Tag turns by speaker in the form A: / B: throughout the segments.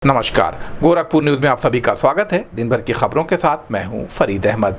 A: नमस्कार, गोरखपुर न्यूज में आप सभी का स्वागत है। दिन भर की खबरों के साथ मैं हूं फरीद अहमद।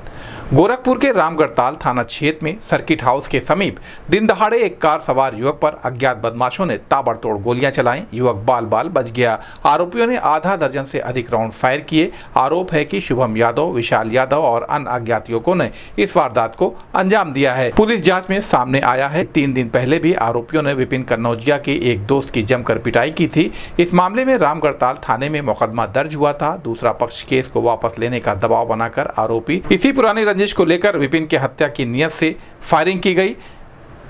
A: गोरखपुर के रामगढ़ताल थाना क्षेत्र में सर्किट हाउस के समीप दिन दहाड़े एक कार सवार युवक पर अज्ञात बदमाशों ने ताबड़तोड़ गोलियां चलाईं। युवक बाल बाल बच गया। आरोपियों ने आधा दर्जन से अधिक राउंड फायर किए। आरोप है कि शुभम यादव, विशाल यादव और अन्य अज्ञात युवकों ने इस वारदात को अंजाम दिया है। पुलिस जाँच में सामने आया है 3 दिन पहले भी आरोपियों ने विपिन कन्नौजिया के एक दोस्त की जमकर पिटाई की थी। इस मामले में रामगढ़ताल थाने में मुकदमा दर्ज हुआ था। दूसरा पक्ष केस को वापस लेने का दबाव बनाकर आरोपी इसी पुरानी रंजिश को लेकर विपिन की हत्या की नियत से फायरिंग की गई।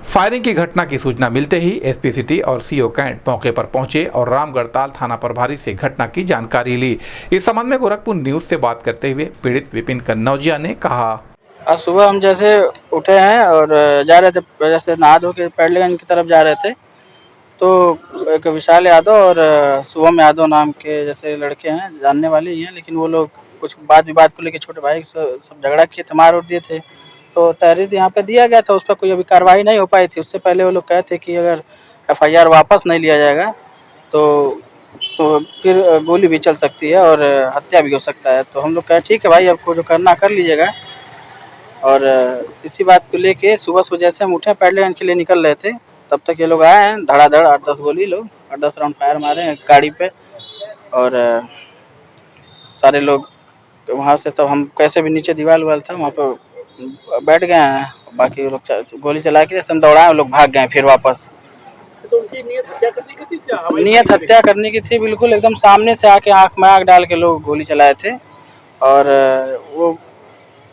A: फायरिंग की घटना की सूचना मिलते ही एसपी सिटी और सीओ कैंट मौके पर पहुंचे और रामगढ़ताल थाना प्रभारी से घटना की जानकारी ली। इस संबंध में गोरखपुर न्यूज से बात करते हुए पीड़ित विपिन कन्नौजिया ने कहा,
B: आज सुबह हम जैसे उठे हैं और जा रहे थे, जैसे नहा धो के पैडलेगंज की तरफ जा रहे थे तो एक विशाल यादव और शुभम यादव नाम के जैसे लड़के हैं, जानने वाले ही हैं, लेकिन वो लोग कुछ वाद विवाद को लेकर छोटे भाई सब झगड़ा किए थे, मार उड़ दिए थे। तो तहरीर यहाँ पे दिया गया था, उस पर कोई अभी कार्रवाई नहीं हो पाई थी। उससे पहले वो लोग कहे थे कि अगर FIR वापस नहीं लिया जाएगा तो फिर गोली भी चल सकती है और हत्या भी हो सकता है। तो हम लोग कहे ठीक है भाई, आपको जो करना कर लीजिएगा। और इसी बात को लेके सुबह जैसे हम उठे पैडलेगंज के लिए निकल रहे थे, तब तक ये लोग आए हैं। धड़ाधड़ 8-10 गोली, लोग 8-10 राउंड फायर मारे हैं गाड़ी पे। और सारे लोग वहाँ से, तब हम कैसे भी नीचे दीवार वाल था वहाँ पर बैठ गए हैं। बाकी लोग गोली चला के जैसे हम दौड़ाए, लोग भाग गए फिर वापस।
C: तो उनकी नीयत हत्या करने की थी?
B: नीयत हत्या करने की थी, बिल्कुल एकदम सामने से आके आँख में आँख डाल के लोग गोली चलाए थे। और वो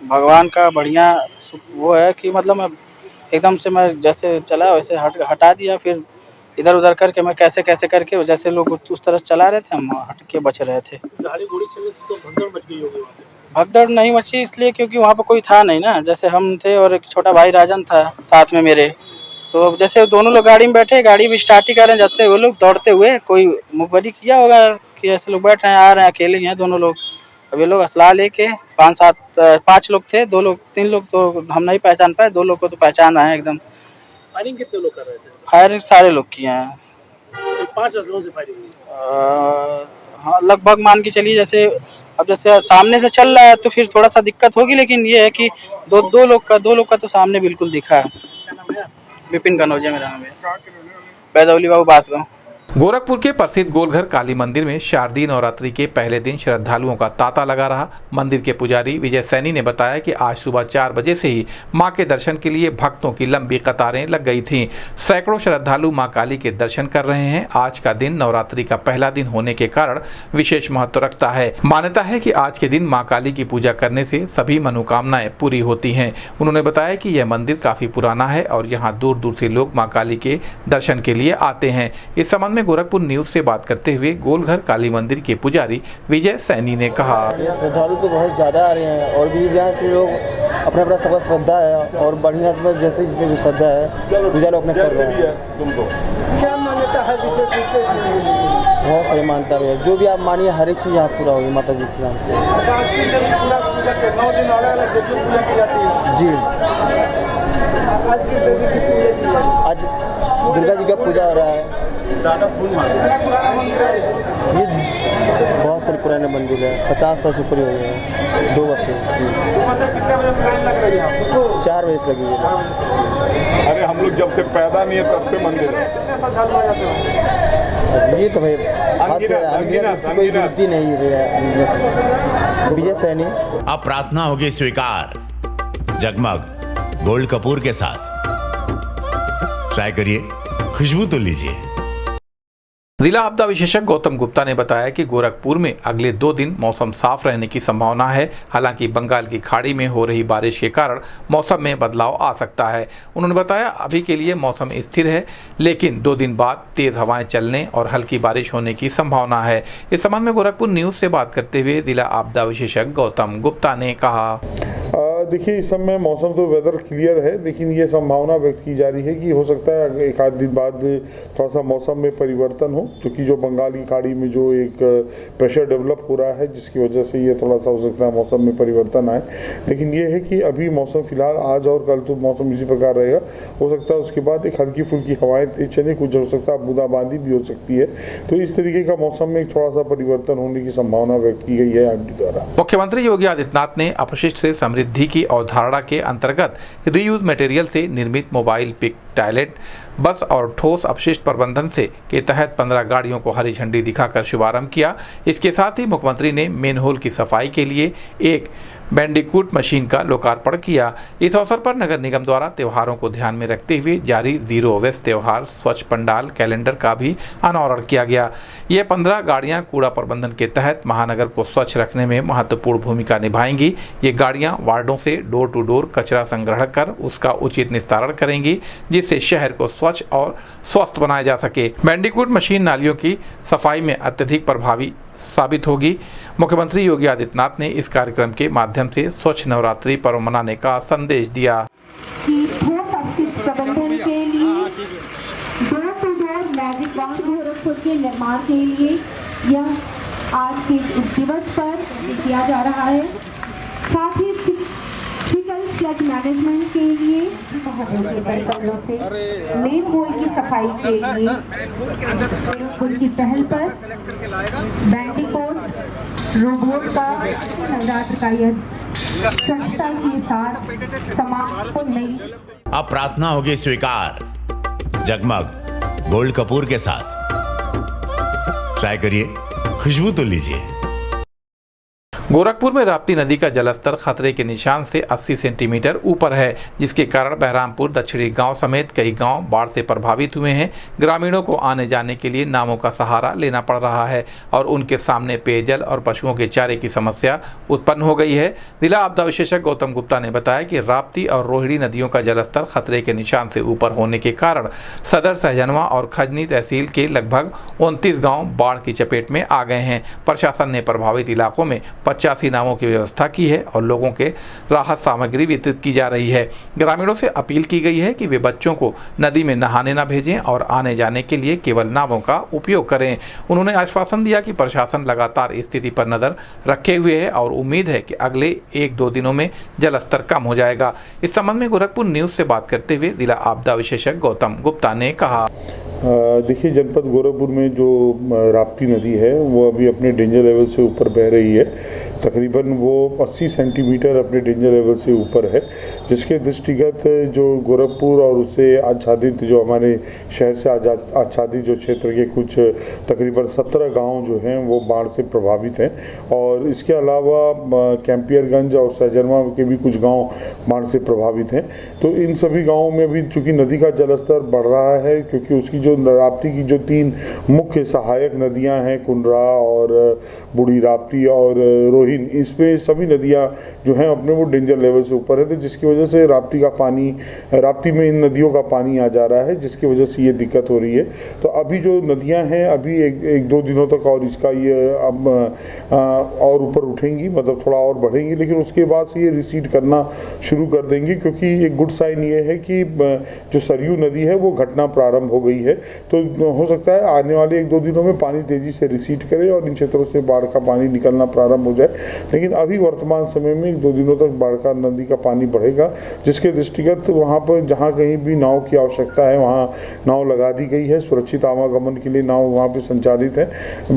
B: भगवान का बढ़िया वो है कि मतलब एकदम से मैं जैसे चला वैसे हटा दिया, फिर इधर उधर करके मैं कैसे करके जैसे लोग उस तरह चला रहे थे, हम हट के बच रहे थे।
C: गोली चलने से तो भगदड़ मच गई होगी वहाँ पे?
B: भगदड़ नहीं मची इसलिए क्योंकि वहाँ पर कोई था नहीं ना। जैसे हम थे और एक छोटा भाई राजन था साथ में मेरे। तो जैसे दोनों लोग गाड़ी में बैठे, गाड़ी भी स्टार्ट ही कर रहे हैं, जैसे वो लोग दौड़ते हुए कोई मुखबरी किया होगा कि ऐसे लोग बैठ रहे हैं, आ रहे हैं, अकेले ही हैं दोनों लोग। अब ये लोग असला लेके 5 लोग थे, 3 लोग तो हम नहीं पहचान पाए, 2 लोग को तो पहचान आए एकदम।
C: फायरिंग कितने लोग कर रहे थे?
B: फायरिंग सारे लोग किए हैं।
C: 5 लोगों से फायरिंग हुई?
B: हाँ, लगभग मान के चलिए। जैसे अब जैसे सामने से चल रहा है तो फिर थोड़ा सा दिक्कत होगी, लेकिन ये है कि दो लोग का तो सामने बिल्कुल दिखा है।
C: क्या नाम है?
B: विपिन कन्नौजिया मेरा नाम है, बैदौली बाबू बासगांव।
A: गोरखपुर के प्रसिद्ध गोलघर काली मंदिर में शारदीय नवरात्रि के पहले दिन श्रद्धालुओं का तांता लगा रहा। मंदिर के पुजारी विजय सैनी ने बताया कि आज सुबह 4 बजे से ही मां के दर्शन के लिए भक्तों की लंबी कतारें लग गई थीं। सैकड़ों श्रद्धालु मां काली के दर्शन कर रहे हैं। आज का दिन नवरात्रि का पहला दिन होने के कारण विशेष महत्व रखता है। मान्यता है कि आज के दिन मां काली की पूजा करने से सभी मनोकामनाएं पूरी होती हैं। उन्होंने बताया कि यह मंदिर काफी पुराना है और यहाँ दूर दूर से लोग मां काली के दर्शन के लिए आते हैं। इस संबंध में गोरखपुर न्यूज से बात करते हुए गोलघर काली मंदिर के पुजारी विजय सैनी ने कहा,
D: श्रद्धालु तो बहुत ज़्यादा आ रहे हैं और भी यहाँ से लोग अपना सबका श्रद्धा है और बढ़िया से जैसे जिसमें जो श्रद्धा है पूजा लोग अपने कर रहे हैं।
C: क्या मान्यता है?
D: बहुत सारी मान्यता है, जो भी आप मानिए हर एक चीज़ यहाँ पूरा होगी माता जी के नाम से। जी,
C: आज की देवी की पूजा की है?
D: आज दुर्गा जी का पूजा हो रहा है। ये बहुत सारे पुराने मंदिर है, 50 साल से ऊपर हो गए हैं, 2 वर्ष से।
C: कितने बजे से लाइन लग रही है?
D: 4 बजे से लगी है।
E: अरे हम लोग जब से पैदा नहीं है तब से मंदिर है।
C: कितने श्रद्धालु आ जाते हैं?
D: ये तो भाई हाथ से अनगिनत कोई गिनती नहीं है। विजय सैनी।
F: अब प्रार्थना होगी स्वीकार जगमग गोल्ड कपूर के साथ। ट्राई करिए, खुशबू तो लीजिए।
A: जिला आपदा विशेषज्ञ गौतम गुप्ता ने बताया कि गोरखपुर में अगले 2 दिन मौसम साफ रहने की संभावना है। हालांकि बंगाल की खाड़ी में हो रही बारिश के कारण मौसम में बदलाव आ सकता है। उन्होंने बताया अभी के लिए मौसम स्थिर है, लेकिन 2 दिन बाद तेज हवाएं चलने और हल्की बारिश होने की संभावना है। इस संबंध में गोरखपुर न्यूज से बात करते हुए जिला आपदा विशेषज्ञ गौतम गुप्ता ने कहा,
E: देखिए इस समय मौसम तो वेदर क्लियर है, लेकिन ये संभावना व्यक्त की जा रही है कि हो सकता है एक आध दिन बाद थोड़ा सा मौसम में परिवर्तन हो, क्योंकि जो बंगाल की खाड़ी में जो एक प्रेशर डेवलप हो रहा है जिसकी वजह से ये थोड़ा सा हो सकता है मौसम में परिवर्तन आए। लेकिन ये है कि अभी मौसम फिलहाल आज और कल तो मौसम इसी प्रकार रहेगा। हो सकता है उसके बाद एक हल्की फुल्की हवाएं तेज चले, कुछ हो सकता है बूंदाबांदी भी हो सकती है। तो इस तरीके का मौसम में थोड़ा सा परिवर्तन होने की संभावना व्यक्त की गई है आईएमडी द्वारा।
A: मुख्यमंत्री योगी आदित्यनाथ ने अपशिष्ट से समृद्धि की अवधारणा के अंतर्गत रीयूज मटेरियल से निर्मित मोबाइल पिक टॉयलेट बस और ठोस अपशिष्ट प्रबंधन से के तहत 15 गाड़ियों को हरी झंडी दिखाकर शुभारंभ किया। इसके साथ ही मुख्यमंत्री ने मेनहोल की सफाई के लिए एक बैंडिकूट मशीन का लोकार्पण किया। इस अवसर पर नगर निगम द्वारा त्योहारों को ध्यान में रखते हुए जारी जीरो वेस्ट त्योहार स्वच्छ पंडाल कैलेंडर का भी अनावरण किया गया। ये 15 गाड़ियां कूड़ा प्रबंधन के तहत महानगर को स्वच्छ रखने में महत्वपूर्ण भूमिका निभाएंगी। ये गाड़ियां वार्डों से डोर टू डोर कचरा संग्रह कर उसका उचित निस्तारण करेंगी, जिससे शहर को स्वच्छ और स्वस्थ बनाया जा सके। बैंडिकूट मशीन नालियों की सफाई में अत्यधिक प्रभावी साबित होगी। मुख्यमंत्री योगी आदित्यनाथ ने इस कार्यक्रम के माध्यम से स्वच्छ नवरात्रि पर्व मनाने का संदेश दिया।
G: ठोस अपशिष्ट प्रबंधन के लिए door to door magic box Gorakhpur के निर्माण के लिए यह आज के इस दिवस पर किया जा रहा है। साथ ही फिकल स्लज मैनेजमेंट के लिए बर्तनों से मेन होल की सफाई के लिए उनकी पहल पर बैंडिकूट रोबोट का नवरात्र का यह स्वच्छता के साथ समाज को नई।
F: अब प्रार्थना होगी स्वीकार जगमग गोल्ड कपूर के साथ। ट्राई करिए, खुशबू तो लीजिए।
A: गोरखपुर में राप्ती नदी का जलस्तर खतरे के निशान से 80 सेंटीमीटर ऊपर है, जिसके कारण बहरामपुर दक्षिणी गांव समेत कई गांव बाढ़ से प्रभावित हुए हैं। ग्रामीणों को आने जाने के लिए नावों का सहारा लेना पड़ रहा है और उनके सामने पेयजल और पशुओं के चारे की समस्या उत्पन्न हो गई है। जिला आपदा विशेषज्ञ गौतम गुप्ता ने बताया कि राप्ती और रोहिणी नदियों का जलस्तर खतरे के निशान से ऊपर होने के कारण सदर, सहजनवा और खजनी तहसील के लगभग 29 गाँव बाढ़ की चपेट में आ गए हैं। प्रशासन ने प्रभावित इलाकों में 85 नावों की व्यवस्था की है और लोगों के राहत सामग्री वितरित की जा रही है। ग्रामीणों से अपील की गई है कि वे बच्चों को नदी में नहाने न भेजें और आने जाने के लिए केवल नावों का उपयोग करें। उन्होंने आश्वासन दिया कि प्रशासन लगातार स्थिति पर नजर रखे हुए है और उम्मीद है कि अगले 1-2 दिनों में जलस्तर कम हो जाएगा। इस संबंध में गोरखपुर न्यूज से बात करते हुए जिला आपदा विशेषज्ञ गौतम गुप्ता ने कहा,
E: देखिए जनपद गोरखपुर में जो राप्ती नदी है वो अभी अपने डेंजर लेवल से ऊपर बह रही है। तकरीबन वो 80 सेंटीमीटर अपने डेंजर लेवल से ऊपर है, जिसके दृष्टिगत जो गोरखपुर और उससे आच्छादित जो हमारे शहर से आच्छादित जो क्षेत्र के कुछ तकरीबन 17 गांव जो हैं वो बाढ़ से प्रभावित हैं। और इसके अलावा कैंपियरगंज और सहजनवा के भी कुछ गाँव बाढ़ से प्रभावित हैं। तो इन सभी गाँवों में भी चूँकि नदी का जलस्तर बढ़ रहा है, क्योंकि उसकी जो राप्ती की जो 3 मुख्य सहायक नदियां हैं, कुंडरा और बूढ़ी राप्ती और रोहिन, इसमें सभी नदियां जो हैं अपने वो डेंजर लेवल से ऊपर है। तो जिसकी वजह से राप्ती में इन नदियों का पानी आ जा रहा है, जिसकी वजह से ये दिक्कत हो रही है। तो अभी जो नदियां हैं अभी 1-2 दिनों तक और इसका ये अब और ऊपर उठेंगी, मतलब थोड़ा और बढ़ेंगी, लेकिन उसके बाद से ये रिसीड करना शुरू कर देंगी, क्योंकि एक गुड साइन ये है कि जो सरयू नदी है वो घटना प्रारंभ हो गई है। तो हो सकता है आने वाले 1-2 दिनों में पानी तेजी से रिसीड करे और इन क्षेत्रों से बाढ़ का पानी निकलना प्रारंभ हो जाए। लेकिन अभी वर्तमान समय में 1-2 दिनों तक बाढ़ का नदी का पानी बढ़ेगा, जिसके दृष्टिगत वहाँ पर जहाँ कहीं भी नाव की आवश्यकता है वहाँ नाव लगा दी गई है। सुरक्षित आवागमन के लिए नाव वहाँ पर संचालित है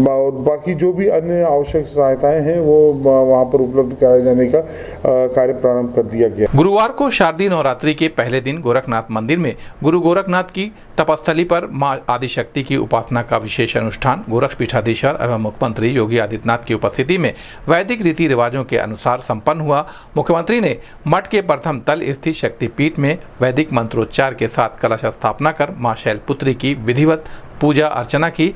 E: और बाकी जो भी अन्य आवश्यक सहायताएं हैं वो वहाँ पर उपलब्ध कराए जाने का कार्य प्रारंभ कर दिया गया।
A: गुरुवार को शारदीय नवरात्रि के पहले दिन गोरखनाथ मंदिर में गुरु गोरखनाथ की तपस्थली पर मां आदिशक्ति की उपासना का विशेष अनुष्ठान गोरख पीठाधीश्वर एवं मुख्यमंत्री योगी आदित्यनाथ की उपस्थिति में वैदिक रीति रिवाजों के अनुसार संपन्न हुआ। मुख्यमंत्री ने मठ के प्रथम तल स्थित शक्तिपीठ में वैदिक मंत्रोच्चार के साथ कलश स्थापना कर मां शैलपुत्री की विधिवत पूजा अर्चना की।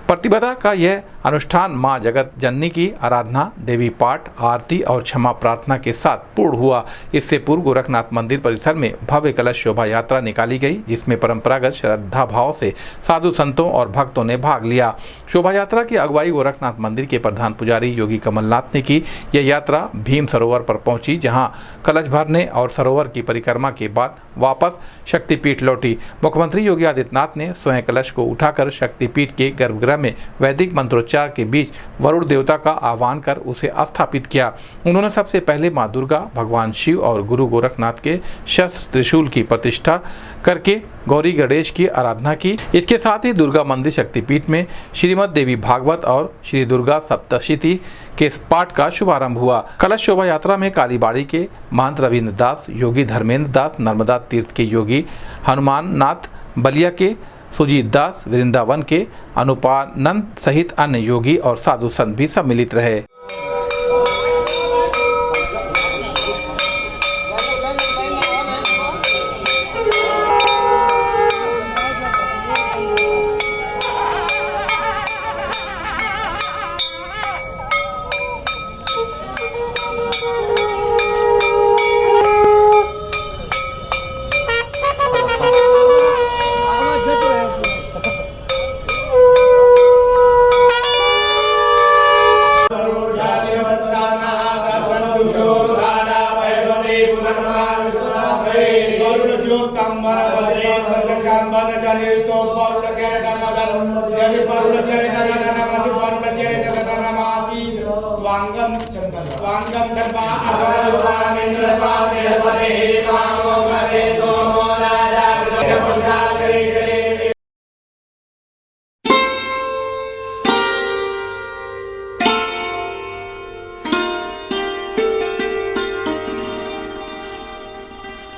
A: प्रतिपदा का यह अनुष्ठान मां जगत जननी की आराधना, देवी पाठ, आरती और क्षमा प्रार्थना के साथ पूर्ण हुआ। इससे पूर्व गोरखनाथ मंदिर परिसर में भव्य कलश शोभा यात्रा निकाली गई, जिसमें परंपरागत श्रद्धा भाव से साधु संतों और भक्तों ने भाग लिया। शोभा यात्रा की अगुवाई गोरखनाथ मंदिर के प्रधान पुजारी योगी कमलनाथ ने की। यह यात्रा भीम सरोवर पर पहुंची, जहां कलश भरने और सरोवर की परिक्रमा के बाद वापस शक्तिपीठ लौटी। मुख्यमंत्री योगी आदित्यनाथ ने स्वयं कलश को उठाकर शक्तिपीठ के गर्भगृह में वैदिक मंत्रोच्चार के बीच वरुण देवता का आह्वान कर उसे स्थापित किया। उन्होंने सबसे पहले मां दुर्गा, भगवान शिव और गुरु गोरखनाथ के शस्त्र त्रिशूल की प्रतिष्ठा करके गौरी गणेश की आराधना की। इसके साथ ही दुर्गा मंदिर शक्तिपीठ में श्रीमद देवी भागवत और श्री दुर्गा सप्तशती के पाठ का शुभारंभ हुआ। कलश शोभा यात्रा में कालीबाड़ी के महंत रविन्द्र दास, योगी धर्मेंद्र दास, नर्मदा तीर्थ के योगी हनुमान नाथ, बलिया के सुजीत दास, वृंदावन के अनुपानंद सहित अन्य योगी और साधु संत भी सम्मिलित रहे।
H: वांगम